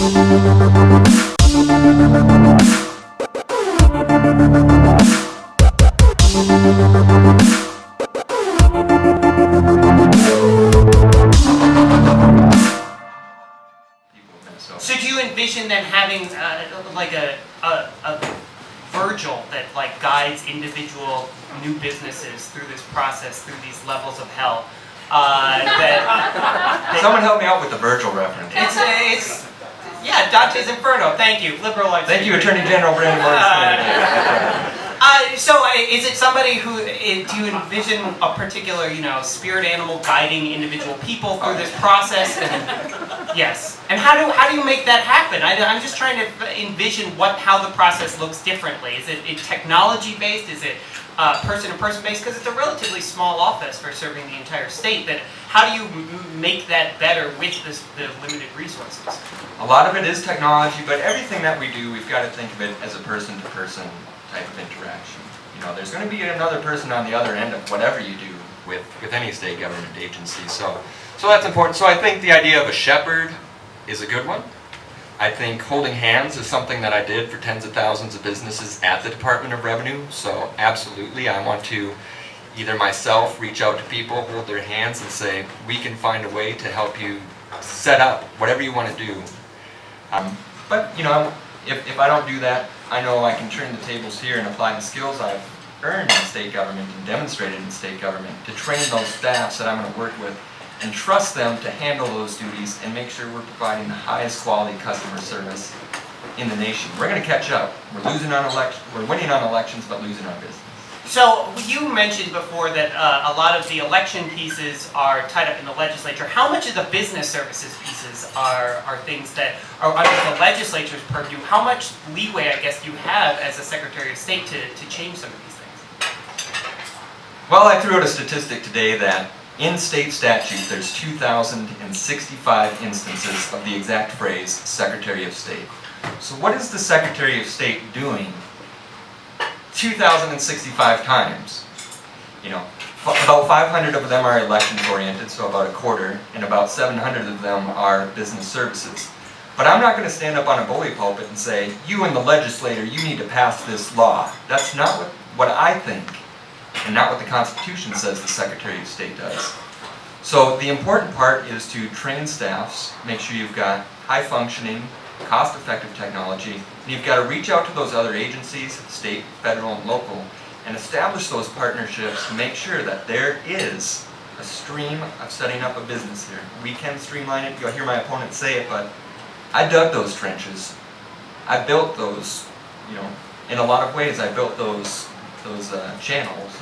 So do you envision then having like a Virgil that like guides individual new businesses through this process, through these levels of hell? Someone help me out with the Virgil reference. It's yeah, Dante's Inferno. Thank you, liberal arts. Thank you, Attorney General Brandon Morrison. So is it somebody who, do you envision a particular, spirit animal guiding individual people through this process? And, yes. And how do you make that happen? I'm just trying to envision how the process looks differently. Is it technology based? Is it person-to-person based? Because it's a relatively small office for serving the entire state. But how do you make that better with the limited resources? A lot of it is technology, but everything that we do, we've got to think of it as a person-to-person type of interaction. There's going to be another person on the other end of whatever you do with any state government agency. So that's important. So I think the idea of a shepherd is a good one. I think holding hands is something that I did for tens of thousands of businesses at the Department of Revenue. So absolutely, I want to either myself reach out to people, hold their hands and say, we can find a way to help you set up whatever you want to do. But if I don't do that, I know I can turn the tables here and apply the skills I've earned in state government and demonstrated in state government to train those staffs that I'm going to work with and trust them to handle those duties and make sure we're providing the highest quality customer service in the nation. We're going to catch up. We're winning on elections, but losing on business. So you mentioned before that a lot of the election pieces are tied up in the legislature. How much of the business services pieces are things that are under the legislature's purview? How much leeway, I guess, do you have as a Secretary of State to change some of these things? Well, I threw out a statistic today that in state statute there's 2,065 instances of the exact phrase Secretary of State. So what is the Secretary of State doing 2,065 times? About 500 of them are elections oriented, so about a quarter, and about 700 of them are business services. But I'm not going to stand up on a bully pulpit and say, you and the legislator, you need to pass this law. That's not what I think, and not what the Constitution says the Secretary of State does. So the important part is to train staffs, make sure you've got high functioning, cost-effective technology, and you've got to reach out to those other agencies, state, federal, and local, and establish those partnerships to make sure that there is a stream of setting up a business here. We can streamline it. You'll hear my opponent say it, but I dug those trenches. I built those, in a lot of ways I built those channels.